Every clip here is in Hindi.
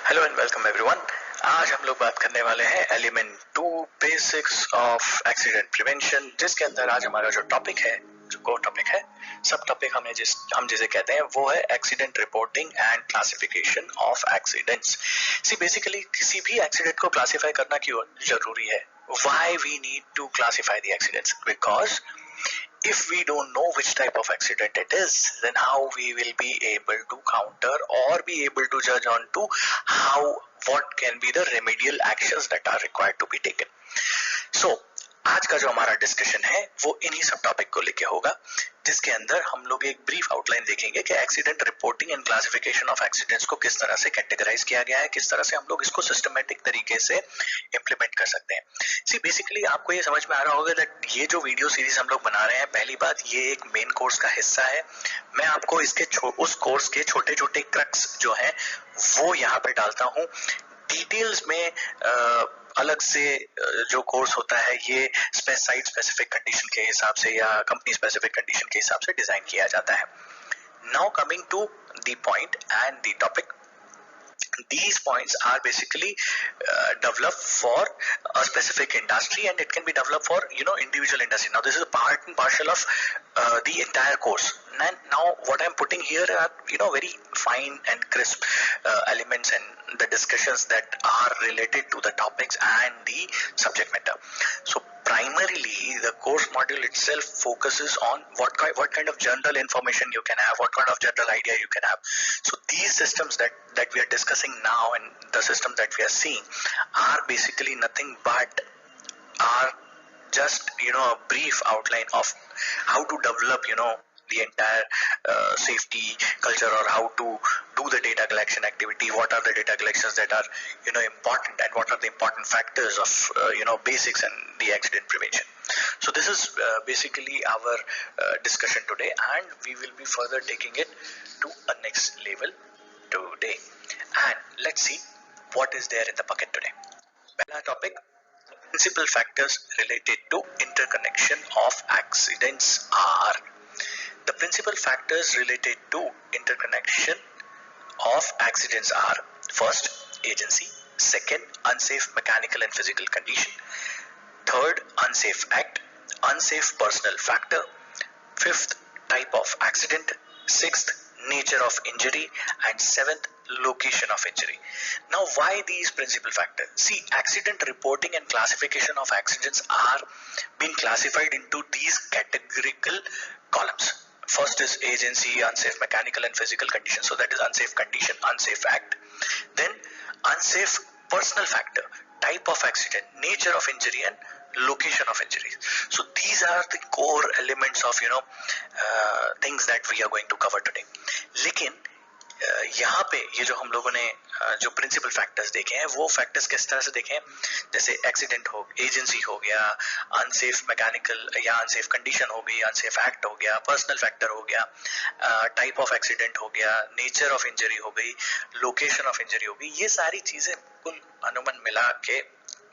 Hello and welcome everyone. आज हम लोग बात करने वाले हैं element 2 basics of accident prevention, जिसके अंदर आज हमारा जो टॉपिक है, जो कोर टॉपिक है, सब टॉपिक हम जिसे कहते हैं वो है accident reporting and classification of accidents. See basically किसी भी एक्सीडेंट को क्लासिफाई करना क्यों जरूरी है? Why we need to classify the accidents? Because if we don't know which type of accident it is, then how we will be able to counter or be able to judge on to what can be the remedial actions that are required to be taken. So आज का जो हमारा डिस्कशन है वो इन्हीं सब टॉपिक को लेके होगा, जिसके अंदर हम लोग एक ब्रीफ आउटलाइन देखेंगे कि accident reporting and classification of accidents को किस तरह से कैटेगराइज किया गया है, किस तरह से हम लोग इसको सिस्टमेटिक तरीके से इंप्लीमेंट कर सकते हैं। सी बेसिकली आपको ये समझ में आ रहा होगा दैट ये जो वीडियो सीरीज हम लोग बना रहे हैं, पहली बात ये एक मेन कोर्स का हिस्सा है। मैं आपको इसके उस कोर्स के छोटे छोटे क्रक्स जो है वो यहाँ पे डालता हूँ। डिटेल्स में अलग से जो कोर्स होता है ये साइट स्पेसिफिक कंडीशन के हिसाब से या कंपनी स्पेसिफिक कंडीशन के हिसाब से डिजाइन किया जाता है। Now coming to the point and the topic, these points are basically developed for a specific industry and it can be developed for individual industry. Now this is a part and parcel of the entire course, and now what I'm putting here are very fine and crisp elements and the discussions that are related to the topics and the subject matter. So primarily the course module itself focuses on what kind of general information you can have, what kind of general idea you can have. So these systems that we are discussing now and the systems that we are seeing are basically nothing but are just a brief outline of how to develop the entire safety culture, or how to do the data collection activity, what are the data collections that are important, and what are the important factors of basics and the accident prevention. So this is basically our discussion today, and we will be further taking it to a next level today. And let's see what is there in the bucket today. Pehla topic, principal factors related to interconnection of accidents are. The principal factors related to interconnection of accidents are: first, agency; second, unsafe mechanical and physical condition; third, unsafe act; unsafe personal factor; fifth, type of accident; sixth, nature of injury; and seventh, location of injury. Now why these principal factors? See, accident reporting and classification of accidents are being classified into these categorical columns. First is agency, unsafe mechanical and physical condition. So that is unsafe condition, unsafe act. Then unsafe personal factor, type of accident, nature of injury, and location of injuries. So these are the core elements of things that we are going to cover today. लेकिन यहाँ पे ये जो हम लोगों ने जो प्रिंसिपल फैक्टर्स देखे हैं वो फैक्टर्स किस तरह से देखे हैं, जैसे एक्सीडेंट हो, एजेंसी हो गया, अनसेफ मैकेनिकल या अनसेफ कंडीशन हो गई, अनसेफ एक्ट हो गया, पर्सनल फैक्टर हो गया, टाइप ऑफ एक्सीडेंट हो गया, नेचर ऑफ इंजरी हो गई, लोकेशन ऑफ इंजरी हो गई। ये सारी चीजें कुल अनुमान मिला के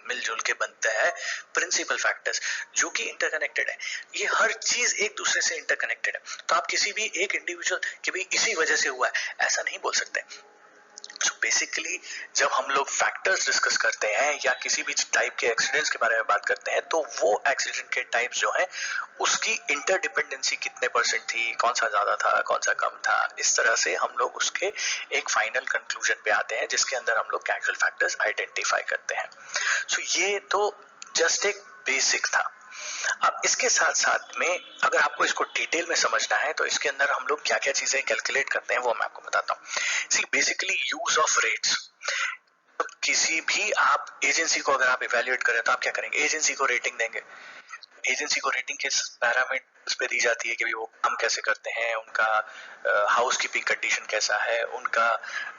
मिलजुल के बनता है प्रिंसिपल फैक्टर्स, जो कि इंटरकनेक्टेड है। ये हर चीज एक दूसरे से इंटरकनेक्टेड है, तो आप किसी भी एक इंडिविजुअल कि भाई इसी वजह से हुआ है ऐसा नहीं बोल सकते। So basically जब हम लोग फैक्टर्स डिस्कस करते हैं या किसी भी टाइप के एक्सीडेंट्स के बारे में बात करते हैं, तो वो एक्सीडेंट के टाइप्स जो है उसकी इंटरडिपेंडेंसी कितने परसेंट थी, कौन सा ज्यादा था, कौन सा कम था, इस तरह से हम लोग उसके एक फाइनल कंक्लूजन पे आते हैं, जिसके अंदर हम लोग कैजुअल फैक्टर्स आइडेंटिफाई करते हैं। सो ये तो जस्ट एक बेसिक था। अब इसके साथ साथ में अगर आपको इसको डिटेल में समझना है तो इसके अंदर हम लोग क्या क्या चीजें कैलकुलेट करते हैं वो मैं आपको बताता हूँ। See basically use of rates. किसी भी आप एजेंसी को अगर आप इवेल्युएट करें तो आप क्या करेंगे, एजेंसी को रेटिंग देंगे। एजेंसी को रेटिंग किस पैरामीटर्स पे दी जाती है कि वो काम कैसे करते हैं, उनका हाउस कीपिंग कंडीशन कैसा है, उनका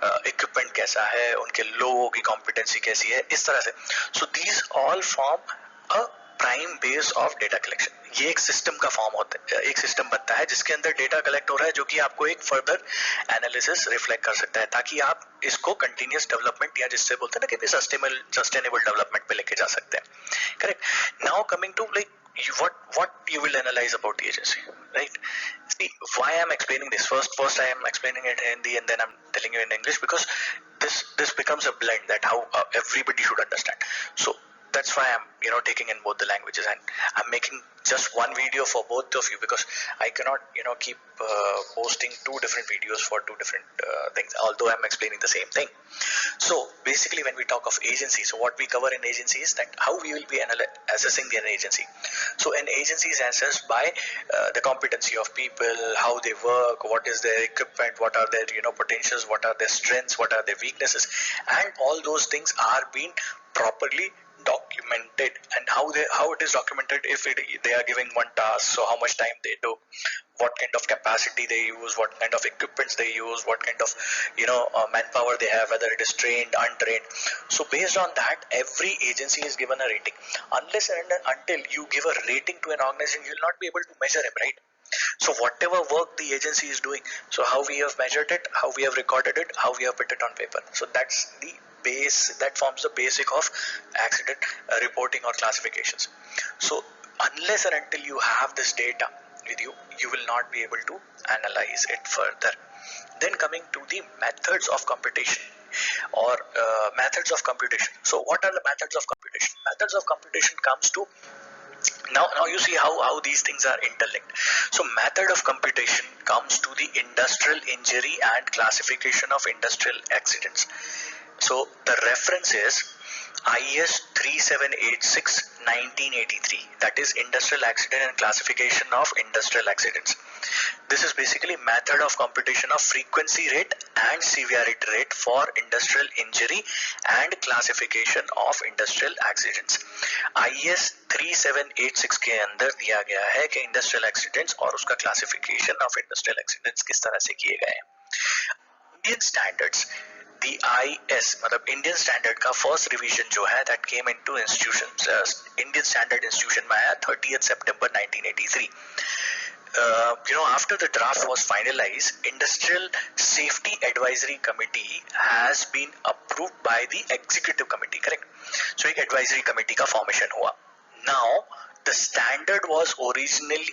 इक्विपमेंट कैसा है, उनके लोगों की कॉम्पिटेंसी कैसी है, इस तरह से। So these all form a prime base of data collection. ये एक सिस्टम का फॉर्म होता है, एक सिस्टम बनता है जिसके अंदर डेटा कलेक्ट हो रहा है, जो कि आपको एक फर्दर एनालिसिस रिफ्लेक्ट कर सकता है, ताकि आप इसको कंटिन्यूअस डेवलपमेंट या जिससे बोलते हैं ना कि सस्टेनेबल डेवलपमेंट पे लेके जा सकते हैं। Correct. Now coming to like what you will analyze about the agency, right? See, why I'm explaining this. First I am explaining it in Hindi and then I'm telling you in English, because this becomes a blend that how everybody should understand. So that's why I'm taking in both the languages, and I'm making just one video for both of you, because I cannot keep posting two different videos for two different things, although I'm explaining the same thing. So basically, when we talk of agency, so what we cover in agency is that how we will be assessing an agency. So an agency is assessed by the competency of people, how they work, what is their equipment, what are their potentials, what are their strengths, what are their weaknesses, and all those things are being properly documented. And how it is documented, if they are giving one task, so how much time they took, what kind of capacity they use, what kind of equipments they use, what kind of manpower they have, whether it is trained, untrained. So based on that, every agency is given a rating. Unless and until you give a rating to an organization, you will not be able to measure him, right? So whatever work the agency is doing, so how we have measured it, how we have recorded it, how we have put it on paper. So that's the base, that forms the basic of accident reporting or classifications. So unless and until you have this data with you, you will not be able to analyze it further. Then coming to the methods of computation or methods of computation. So what are the methods of computation? Methods of computation comes to now you see how these things are interlinked. So method of computation comes to the industrial injury and classification of industrial accidents. So the reference is IS 3786 1983, that is Industrial Accident and Classification of Industrial Accidents. This is basically method of computation of frequency rate and severity rate for industrial injury and classification of industrial accidents. IS 3786 के अंदर दिया गया है कि इंडस्ट्रियल एक्सीडेंट्स और उसका क्लासिफिकेशन ऑफ इंडस्ट्रियल एक्सीडेंट्स किस तरह से किए गए हैं. इंडियन स्टैंडर्ड्स, the IS मतलब इंडियन स्टैंडर्ड का फर्स्ट रिवीजन जो है that came into institutions, Indian standard institution में आया 30th September 1983. After the draft was finalized, Industrial Safety Advisory Committee has been approved by the Executive Committee, correct? So एक advisory committee का formation हुआ. Now the standard was originally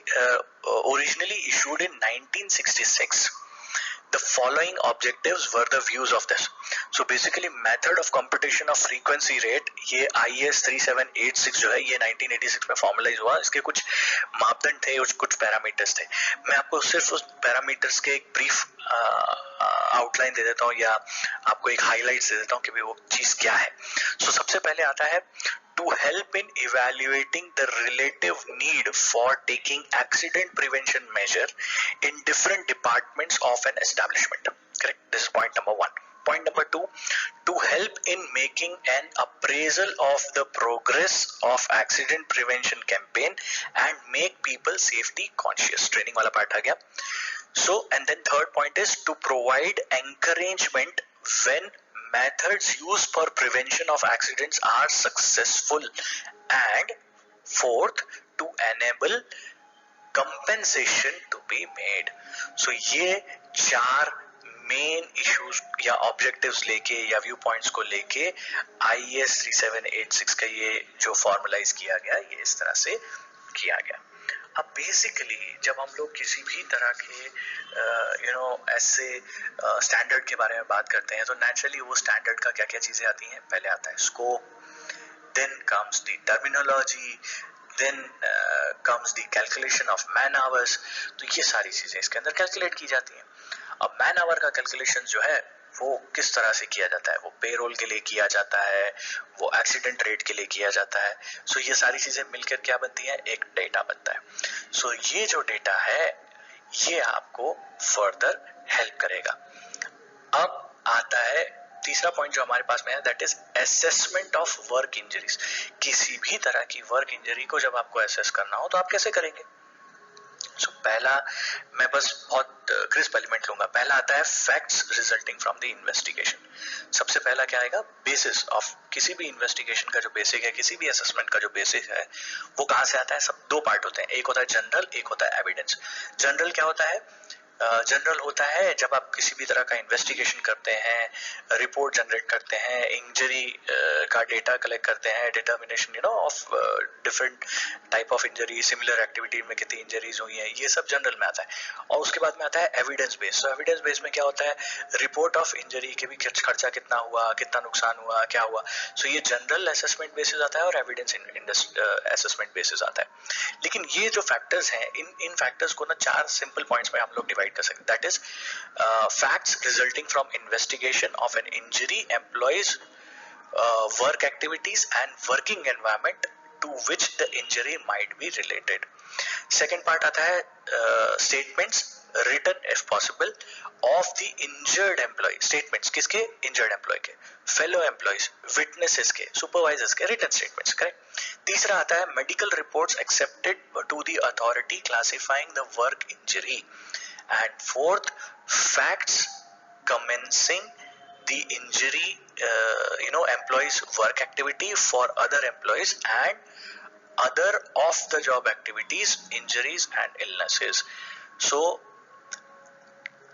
issued in 1966. The following objectives were the views of this. So basically method of computation of frequency rate, ये IS 3786 जो है ये 1986 में फॉर्मलाइज हुआ. इसके कुछ मापदंड थे, कुछ पैरामीटर्स थे. मैं आपको सिर्फ उस पैरामीटर्स के एक ब्रीफ आउटलाइन दे देता हूँ या आपको एक हाईलाइट्स दे देता हूँ कि वो चीज क्या है. So सबसे पहले आता है to help in evaluating the relative need for taking accident prevention measure in different departments of an establishment. Correct? This is point number one. Point number two, to help in making an appraisal of the progress of accident prevention campaign and make people safety conscious. Training wala part aa gaya. So, and then third point is to provide encouragement when methods used for prevention of accidents are successful, and fourth, to enable compensation to be made. So ये चार मेन इश्यूज या ऑब्जेक्टिव्स लेके या व्यू पॉइंट्स को लेके IS 3786 का ये जो फॉर्मलाइज किया गया, ये इस तरह से किया गया. अब बेसिकली जब हम लोग किसी भी तरह के ऐसे स्टैंडर्ड के बारे में बात करते हैं तो नेचुरली वो स्टैंडर्ड का क्या क्या चीजें आती हैं. पहले आता है scope, then comes the terminology, then comes the calculation of man hours. तो ये सारी चीजें इसके अंदर कैलकुलेट की जाती हैं. अब मैन आवर का कैलकुलेशन जो है वो किस तरह से किया जाता है, वो पेरोल के लिए किया जाता है, वो एक्सीडेंट रेट के लिए किया जाता है. सो ये सारी चीजें मिलकर क्या बनती है, एक डेटा बनता है. सो ये जो डेटा है ये आपको फर्दर हेल्प करेगा. अब आता है तीसरा पॉइंट जो हमारे पास में है, that is assessment of work injuries. किसी भी तरह की वर्क इंजरी को जब आपको असेस करना हो तो आप कैसे करेंगे. सो पहला मैं बस बहुत क्रिस्प एलिमेंट लूंगा. पहला आता है facts resulting from the investigation. सबसे पहला क्या आएगा, बेसिस ऑफ किसी भी इन्वेस्टिगेशन का जो बेसिक है, किसी भी असेसमेंट का जो बेसिक है वो कहां से आता है. सब दो पार्ट होते हैं, एक होता है जनरल, एक होता है एविडेंस. जनरल क्या होता है, जनरल होता है जब आप किसी भी तरह का इन्वेस्टिगेशन करते हैं, रिपोर्ट जनरेट करते हैं, इंजरी का डेटा कलेक्ट करते हैं, determination of different type of injury, similar activity में कितनी इंजरीज हुई हैं, ये सब जनरल में आता है। और उसके बाद में आता है एविडेंस बेस। तो एविडेंस बेस में क्या होता है, रिपोर्ट ऑफ इंजरी के भी खर्चा कितना हुआ, कितना नुकसान हुआ, क्या हुआ। सो ये जनरल असेसमेंट बेसिस आता है और एविडेंस असेसमेंट बेसिस आता है। लेकिन ये जो फैक्टर्स हैं, इन फैक्टर्स को ना 4 सिंपल पॉइंट्स में हम लोग डिवाइड कर सकते हैं। That is facts resulting from investigation of an injury, employees, work activities and working environment to which the injury might be related. Second part आता है statements written if possible of the injured employee. Statements किसके? Injured employee के, fellow employees, witnesses के, supervisors के, written statements, correct? तीसरा आता है medical reports accepted to the authority classifying the work injury. And fourth, facts commencing the injury, employees work activity for other employees and other off the job activities, injuries and illnesses. So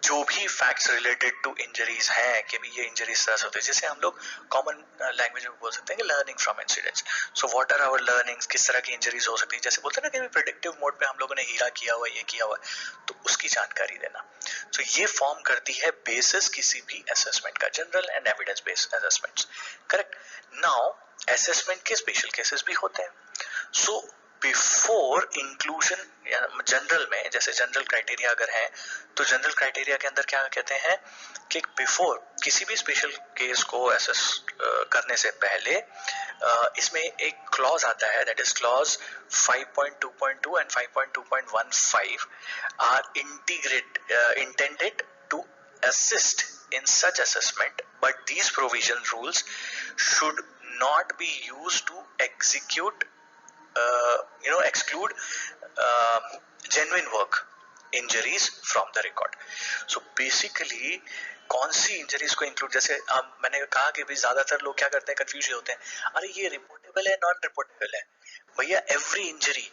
जो भी फैक्ट्स रिलेटेड टू इंजरीज हैं कि भी ये इंजरीज तरह से होती है, जैसे हम लोग कॉमन लैंग्वेज में बोल सकते हैं कि learning from incidents. So what are our learnings, किस तरह की इंजरीज हो सकती है, जैसे बोलते हैं ना कि प्रेडिक्टिव मोड पे हम लोगों ने हीरा किया हुआ, ये किया हुआ, तो उसकी जानकारी देना। सो ये फॉर्म करती है बेसिस किसी भी असेसमेंट का, general and evidence based assessments, correct. Now assessment के स्पेशल केसेस भी होते हैं। सो बिफोर इंक्लूजन जनरल में, जैसे जनरल क्राइटेरिया अगर है तो जनरल क्राइटेरिया के अंदर क्या कहते हैं कि बिफोर किसी भी स्पेशल केस को असेस करने से पहले इसमें एक क्लॉज आता है, that is clause 5.2.2 and 5.2.15 are intended to assist in such assessment, but these provision rules should not be used to exclude genuine work injuries from the record. So basically कौन सी इंजरीज को इंक्लूड, जैसे मैंने कहा कि भी ज्यादातर लोग क्या करते हैं, कंफ्यूज होते हैं, अरे ये रिपोर्टेबल है, नॉन रिपोर्टेबल है। भैया एवरी इंजरी,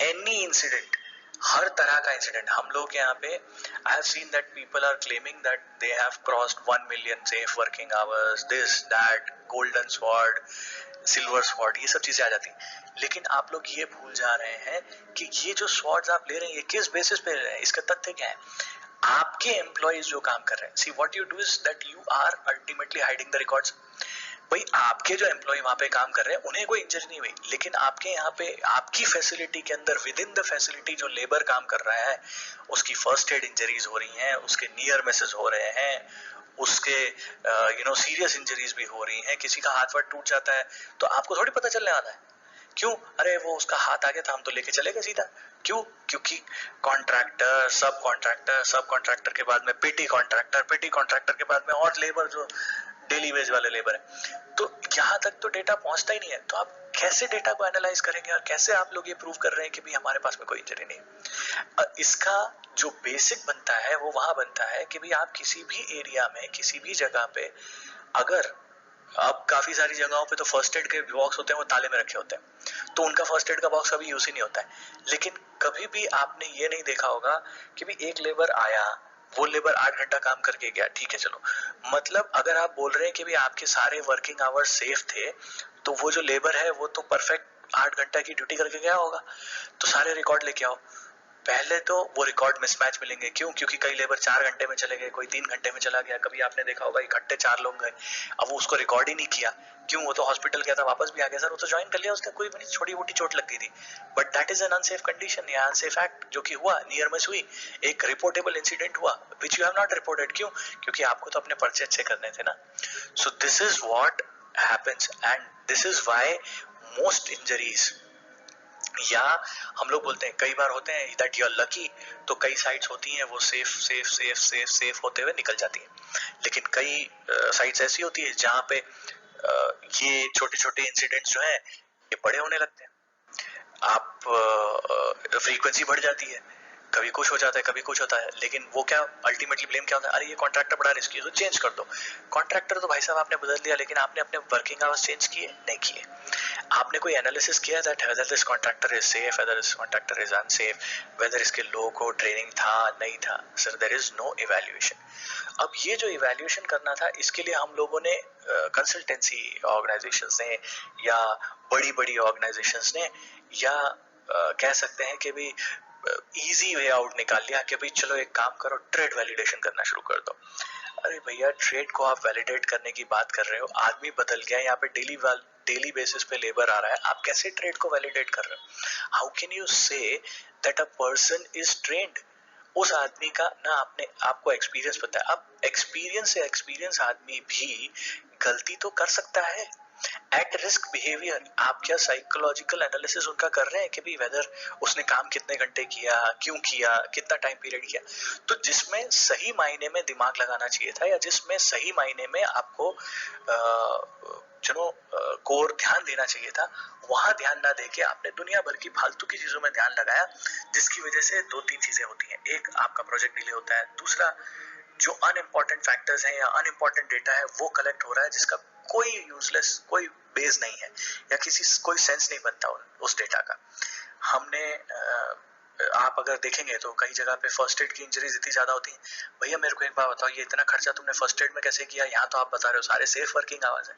एनी इंसिडेंट, हर तरह का इंसिडेंट हम लोग यहाँ पे, I have seen that people are claiming that they have crossed 1 million safe working hours, this that, golden sword, silver sword, ये सब चीजें आ जाती हैं। लेकिन आप लोग ये भूल जा रहे हैं कि ये जो स्वॉर्ड्स आप ले रहे हैं, ये किस बेसिस पे ले रहे हैं, इसका तथ्य क्या है। आपके एम्प्लॉयज जो काम कर रहे हैं, see what you do is that you are ultimately hiding the records. भाई आपके जो एम्प्लॉय वहां पे काम कर रहे हैं उन्हें कोई इंजरी नहीं हुई, लेकिन आपके यहाँ पे आपकी फैसिलिटी के अंदर, विद इन द फैसिलिटी जो लेबर काम कर रहा है, उसकी फर्स्ट एड इंजरीज हो रही हैं, उसके नियर मिसेस हो रहे हैं, उसके सीरियस इंजरीज भी हो रही हैं, किसी का हाथ वाथ टूट जाता है तो आपको थोड़ी पता चलने वाला है। क्यों? अरे वो उसका हाथ आ गया था, हम तो लेके चले गए सीधा। क्यों? क्योंकि कॉन्ट्रैक्टर, सब कॉन्ट्रैक्टर, सब कॉन्ट्रैक्टर के बाद में पेटी कॉन्ट्रैक्टर, पेटी कॉन्ट्रैक्टर के बाद में और लेबर जो डेली वेज वाले लेबर है, तो यहाँ तक तो डेटा पहुंचता ही नहीं है। तो आप कैसे डेटा को एनालाइज करेंगे और कैसे आप लोग ये प्रूव कर रहे हैं कि भी हमारे पास में कोई इंजरी नहीं। इसका जो बेसिक बनता है वो वहां बनता है कि भी आप किसी भी एरिया में, किसी भी जगह पे, अगर अब काफी सारी जगहों पे तो फर्स्ट एड के बॉक्स होते हैं वो ताले में रखे होते हैं, तो उनका फर्स्ट एड का बॉक्स कभी यूज ही नहीं होता है। लेकिन कभी भी आपने ये नहीं देखा होगा कि भी एक लेबर आया, वो लेबर 8 घंटा काम करके गया, ठीक है चलो, मतलब अगर आप बोल रहे हैं कि भी आपके सारे वर्किंग आवर्स सेफ थे, तो वो जो लेबर है वो तो परफेक्ट 8 घंटा की ड्यूटी करके गया होगा। तो सारे रिकॉर्ड लेके आओ। पहले तो वो रिकॉर्ड मिसमैच मिलेंगे। क्यों? क्योंकि कई लेबर 4 घंटे में चले गए, कोई 3 घंटे में चला गया। कभी आपने देखा होगा इकट्ठे 4 लोग गए, अब वो उसको रिकॉर्ड ही नहीं किया। क्यों? वो तो हॉस्पिटल गया था, वापस भी आ गया, सर वो तो ज्वाइन कर लिया, उसका कोई छोटी मोटी चोट लग गई थी, but that is an unsafe condition या अनसेफ एक्ट जो कि हुआ, नियर मिस हुई, एक रिपोर्टेबल इंसिडेंट हुआ which you have not reported. क्यों? क्योंकि आपको तो अपने पर्चे अच्छे करने थे ना। So this is what happens and this is why most injuries, या हम लोग बोलते हैं, कई बार होते हैं दैट यू आर लकी, तो कई साइट्स होती हैं वो safe safe safe safe safe होते हुए निकल जाती हैं। लेकिन कई साइट्स ऐसी होती है जहाँ पे ये छोटे छोटे इंसिडेंट्स जो हैं ये बड़े होने लगते हैं, आप फ्रीक्वेंसी बढ़ जाती है। कभी कुछ हो जाता है, कभी कुछ होता है, लेकिन वो क्या अल्टीमेटली ब्लेम क्या होता है, अरे ये कॉन्ट्रैक्टर बड़ा रिस्की है तो चेंज कर दो। कॉन्ट्रैक्टर तो भाई साहब आपने बदल दिया, लेकिन आपने अपने वर्किंग आवर्स चेंज किए नहीं किए? आपने कोई एनालिसिस किया that whether this contractor is safe, whether this contractor is unsafe, whether इसके लोगों को ट्रेनिंग था नहीं था? Sir there is no evaluation. अब ये जो इवैल्यूएशन करना था, इसके लिए हम लोगों ने कंसल्टेंसी ऑर्गेनाइजेशंस ने या बड़ी बड़ी ऑर्गेनाइजेशंस ने या कह सकते हैं कि भी इजी वे आउट निकाल लिया कि भाई चलो एक काम करो, ट्रेड वैलिडेशन करना शुरू कर दो। अरे भैया, ट्रेड को आप वैलिडेट करने की बात कर रहे हो, आदमी बदल गया, यहाँ पे डेली बेसिस पे लेबर आ रहा है, आप कैसे ट्रेड को वैलिडेट कर रहे हो? How can you say that a person is trained? उस आदमी का ना आपने आपको एक्सपीरियंस पता है। अब एक्सपीरियंस से एक्सपीरियंस आदमी भी गलती तो कर सकता है। एट रिस्क बिहेवियर, आप क्या साइकोलॉजिकल एनालिसिस उनका कर रहे हैं कि भाई वेदर उसने काम कितने घंटे किया, क्यों किया, कितना टाइम पीरियड किया? तो जिसमें सही मायने में दिमाग लगाना चाहिए था, या जिसमें सही मायने में आपको कोर ध्यान देना चाहिए था, वहां ध्यान ना देके आपने दुनिया भर की फालतू की चीजों में ध्यान लगाया, जिसकी वजह से दो तीन चीजें होती हैं। एक, आपका प्रोजेक्ट डिले होता है। दूसरा, जो अनइम्पोर्टेंट फैक्टर्स हैं या अनइम्पोर्टेंट डेटा है वो कलेक्ट हो रहा है, जिसका कोई यूजलेस, कोई बेस नहीं है, या कोई सेंस नहीं बनता उस डेटा का। हमने आप अगर देखेंगे तो कई जगह पे फर्स्ट एड की इंजरीज इतनी ज्यादा होती हैं। भैया मेरे को एक बात बताओ, ये इतना खर्चा तुमने फर्स्ट एड में कैसे किया? यहाँ तो आप बता रहे हो सारे सेफ वर्किंग आवर्स है।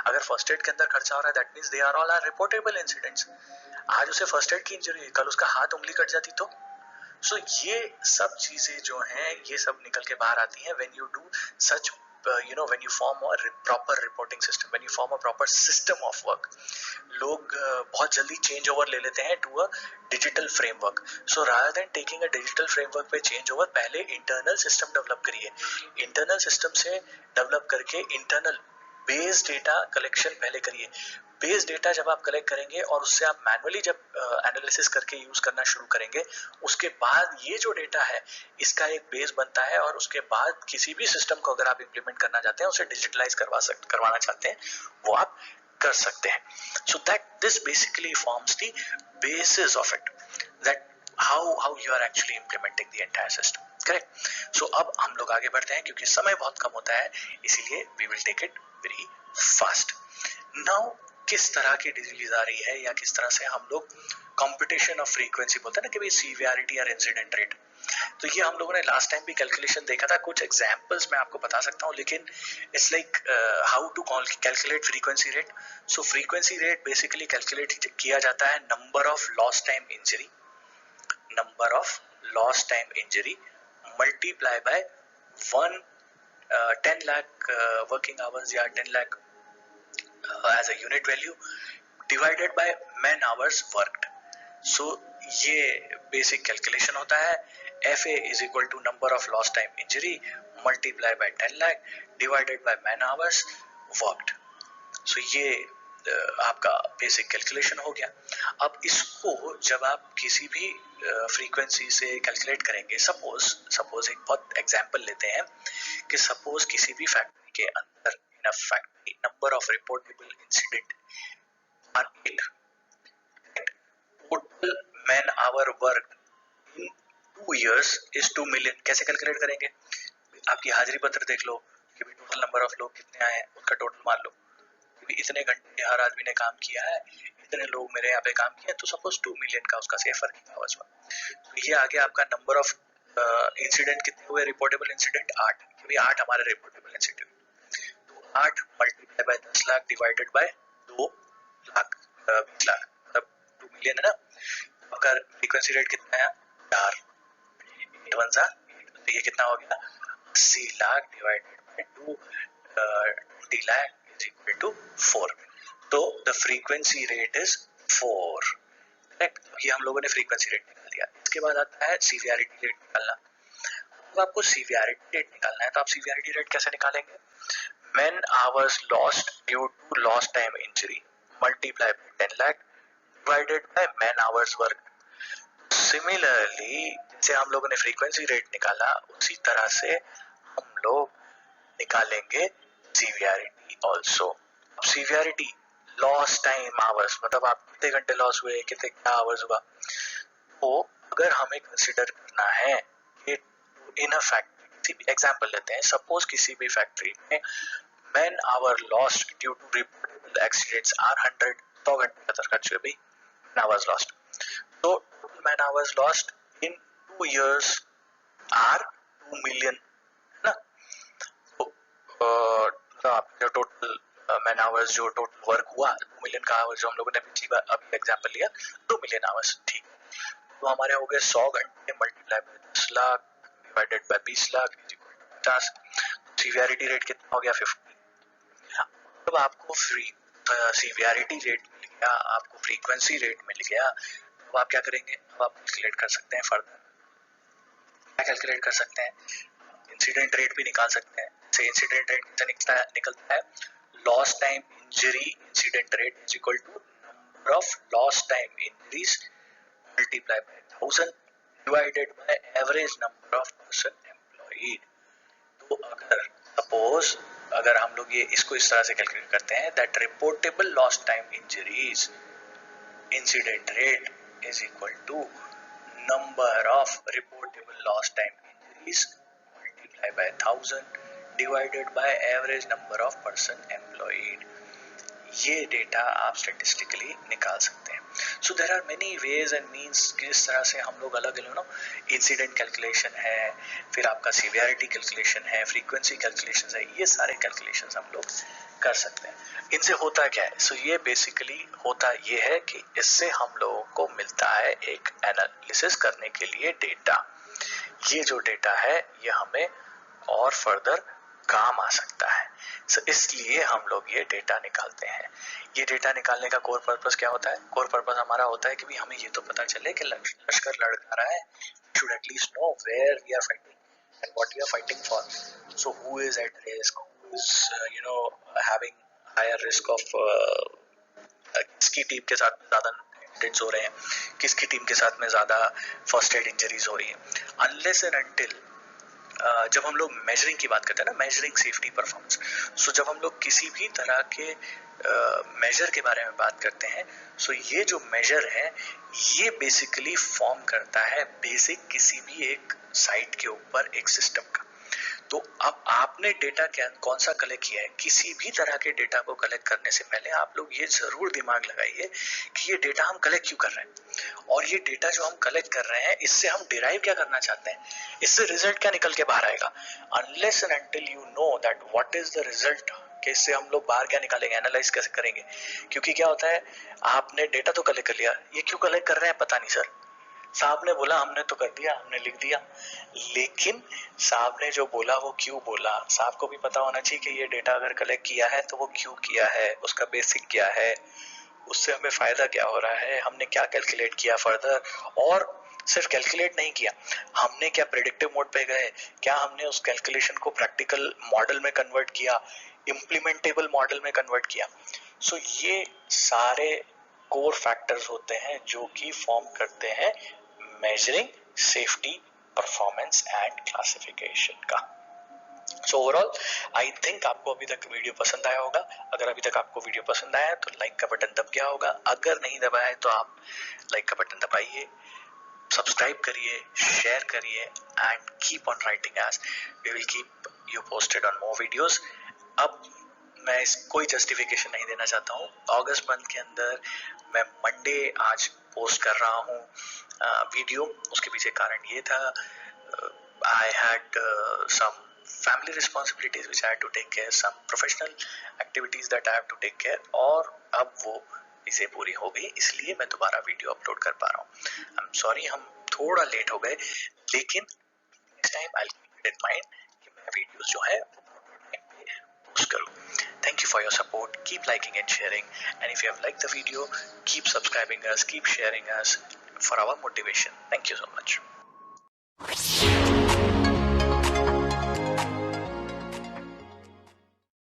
अगर फर्स्ट एड के अंदर खर्चा हो रहा है, that means they are all are reportable incidents. आज उसे फर्स्ट एड की इंजरी, कल उसका हाथ उंगली कट जाती तो? सो ये सब चीजें जो हैं, ये सब निकल के बाहर आती हैं when you do such, when you form a proper reporting system, when you form a proper system of work. लोग बहुत जल्दी चेंज ओवर ले लेते हैं to a digital framework. So rather than taking a digital framework पे चेंज ओवर, पहले इंटरनल सिस्टम डेवलप करिए। इंटरनल सिस्टम से डेवलप करके इंटरनल बेस डेटा कलेक्शन पहले करिए। बेस डेटा जब आप कलेक्ट करेंगे और उससे आप मैनुअली जब एनालिसिस करके यूज करना शुरू करेंगे, उसके बाद ये जो डेटा है इसका एक बेस बनता है, और उसके बाद किसी भी सिस्टम को अगर आप इम्प्लीमेंट करना चाहते हैं, उसे डिजिटलाइज करवाना चाहते हैं, वो आप कर सकते हैं। So that this basically forms the basis of it, that how you are actually implementing the entire system, correct? So अब हम लोग आगे बढ़ते हैं, क्योंकि समय बहुत कम होता है, इसीलिए we will take it very fast. Now किस तरह की डिजीज आ रही है, या किस तरह से हम लोग कंपटीशन ऑफ फ्रीक्वेंसी बोलते हैं ना, कि भाई सीवियरिटी और इंसिडेंट रेट, तो ये हम लोगों ने लास्ट टाइम भी कैलकुलेशन देखा था। कुछ एग्जांपल्स मैं आपको बता सकता हूँ, लेकिन it's like how to calculate frequency rate. So frequency rate basically calculate किया जाता है number of lost time injury multiply by 10 lakh working hours या 10 lakh as a unit value divided by man hours worked. So ये basic calculation होता है। FA is equal to number of lost time injury multiplied by 10 lakh divided by man hours worked. So ये आपका बेसिक कैलकुलेशन हो गया। अब इसको जब आप किसी भी फ्रीक्वेंसी से कैलकुलेट करेंगे, सपोज एक बहुत एग्जांपल लेते हैं कि सपोज किसी भी फैक्ट्री के अंदर in a factory number of reportable incident are 8, total man hour work in 2 years is 2 million। कैसे कैलकुलेट करेंगे? आपकी हाजिरी पत्र देख लो कि टोटल नंबर ऑफ लोग कितने आए, उसका टोटल मान लो, इतने घंटे हर आदमी ने काम किया है, इतने लोग मेरे यहाँ पे काम किया, तो सपोज 2 million का उसका सेफ वर्किंग आवर्स हुआ। तो ये आगे आपका नंबर ऑफ इंसिडेंट कितने हुए, रिपोर्टेबल इंसिडेंट 8, क्योंकि 8 हमारे रिपोर्टेबल इंसिडेंट, तो 8 multiply by 10 lakh divided bye 2 lakh 20 lakh, मतलब 2 million है ना। आपका फ्रीक्वेंसी रेट कितना है? 4, 8 1 सा, तो ये कितना हो गया? 80 lakh divided bye 2 20 lakh is equal to 4. तो the frequency rate is 4. Correct? ये हम लोगों ने फ्रीक्वेंसी रेट निकाल दिया। इसके बाद आता है सीवियरिटी रेट निकालना। अब आपको सीवियरिटी रेट निकालना है, तो आप सीवियरिटी रेट कैसे निकालेंगे? Man hours lost due to lost time injury multiply by 10 lakh divided by man hours work. Similarly जैसे हम लोगों ने फ्रीक्वेंसी रेट निकाला, उसी तरह से हम लोग निकालेंगे severity also. Severity loss time hours, मतलब आप कितने घंटे लॉस हुए, कितने आवर्स हुआ, वो अगर हमें कंसिडर करना है कि इन अ फैक्ट्री, किसी भी एग्जांपल लेते हैं, सपोज किसी भी फैक्ट्री में man hour lost due to reportable accidents are 100, 100 घंटे का खर्च हुए भाई, मैन आवर्स लॉस्ट, तो man hours lost in 2 years are 2 million, है ना। तो आपका जो टोटल मैन आवर्स, जो टोटल वर्क हुआ 2 million का आवर्स, जो हम लोगों ने पिछली बार अभी एग्जांपल लिया 2 million आवर्स, ठीक। तो हमारे हो गए 100 घंटे multiply by 10 lakh divided bye 20 lakh 50, severity rate कितना हो गया 50। अब आपको सीवियरिटी रेट मिल गया, आपको फ्रीक्वेंसी रेट मिल गया, तो आप क्या करेंगे, अब आप कैलकुलेट कर सकते हैं फर्दर। क्या कैलकुलेट कर सकते हैं, इंसिडेंट रेट भी निकाल सकते हैं। से इंसिडेंट रेट कितना निकलता है, lost time injury incident rate is equal to number of lost time injuries multiply by 1000 divided by average number of person employed. तो अगर सपोज अगर हम लोग ये इसको इस तरह से कैलकुलेट करते हैं, that reportable lost time injuries incident rate is equal to number of reportable lost time injuries multiply by 1000 divided by average number of person employed. ये डेटा आप स्टैटिस्टिकली निकाल सकते हैं। So there are many ways and means, किस तरह से हम लोग अलग अलग इंसिडेंट कैलकुलेशन है, फिर आपका सीवियरिटी कैलकुलेशन है, फ्रीक्वेंसी कैलकुलेशन है, ये सारे कैलकुलेशन हम लोग कर सकते हैं। इनसे होता क्या है, सो ये बेसिकली होता ये है कि इससे हम लोगों को मिलता है एक एनालिसिस करने के लिए डेटा। ये जो डेटा है ये हमें और फर्दर काम आ सकता है, सो इसलिए हम लोग ये डेटा निकालते हैं। ये डेटा निकालने का कोर पर्पस क्या होता है, कोर पर्पस हमारा होता है कि भी हमें ये तो पता चले कि लश्कर लड़ रहा है, should at least know where we are fighting and what we are fighting for. So who is at risk, who is having higher risk of किसकी टीम के साथ में ज्यादा एक्सीडेंट्स हो रहे हैं, किसकी टीम के साथ में ज्यादा फर्स्ट एड इंजरीज हो रही है। अनलेस एंड अनटिल जब हम लोग मेजरिंग की बात करते हैं ना, मेजरिंग सेफ्टी परफॉर्मेंस, सो जब हम लोग किसी भी तरह के मेजर के बारे में बात करते हैं, सो ये जो मेजर है ये बेसिकली फॉर्म करता है बेसिक किसी भी एक साइट के ऊपर एक सिस्टम का। तो अब आपने डेटा क्या कौन सा कलेक्ट किया है, किसी भी तरह के डेटा को कलेक्ट करने से पहले आप लोग ये जरूर दिमाग लगाइए कि ये डेटा हम कलेक्ट क्यों कर रहे हैं, और ये डेटा जो हम कलेक्ट कर रहे हैं इससे हम डिराइव क्या करना चाहते हैं, इससे रिजल्ट क्या निकल के बाहर आएगा। Unless and until you know that what is the result, कि इससे हम लोग बाहर क्या निकालेंगे, एनालाइज कैसे करेंगे। क्योंकि क्या होता है, आपने डेटा तो कलेक्ट कर लिया, ये क्यों कलेक्ट कर रहे हैं पता नहीं सर, साहब ने बोला हमने तो कर दिया, हमने लिख दिया, लेकिन साहब ने जो बोला वो क्यों बोला, साहब को भी पता होना चाहिए कि ये डेटा अगर कलेक्ट किया है तो वो क्यों किया है, उसका बेसिक क्या है, उससे हमें फायदा क्या हो रहा है, हमने क्या कैलकुलेट किया फर्दर। और सिर्फ कैलकुलेट नहीं किया, हमने क्या प्रेडिक्टिव मोड पे गए, क्या हमने उस कैलकुलेशन को प्रैक्टिकल मॉडल में कन्वर्ट किया, इम्प्लीमेंटेबल मॉडल में कन्वर्ट किया। सो ये सारे कोर फैक्टर्स होते हैं जो कि फॉर्म करते हैं measuring safety performance and classification का। सो ओवरऑल आई थिंक आपको अभी तक वीडियो पसंद आया होगा। अगर अभी तक आपको वीडियो पसंद आया है तो लाइक का बटन दब गया होगा, अगर नहीं दबाया है तो आप लाइक का बटन दबाइए, सब्सक्राइब करिए, शेयर करिए and keep on writing as we will keep you posted on more videos. अब मैं कोई जस्टिफिकेशन नहीं देना चाहता हूँ, अगस्त मंथ के अंदर मैं मंडे आज पोस्ट कर रहा हूँ वीडियो, उसके पीछे कारण ये था, I had some family responsibilities which I had to take care, some professional activities that I have to take care, और अब वो इसे पूरी हो गई, इसलिए मैं दोबारा वीडियो अपलोड कर पा रहा हूँ। आई एम सॉरी हम थोड़ा लेट हो गए, लेकिन next time I will keep in mind कि मैं वीडियोस जो है पोस्ट करूँ। Thank you for your support. Keep liking and sharing. And if you have liked the video, keep subscribing us, keep sharing us for our motivation. Thank you so much.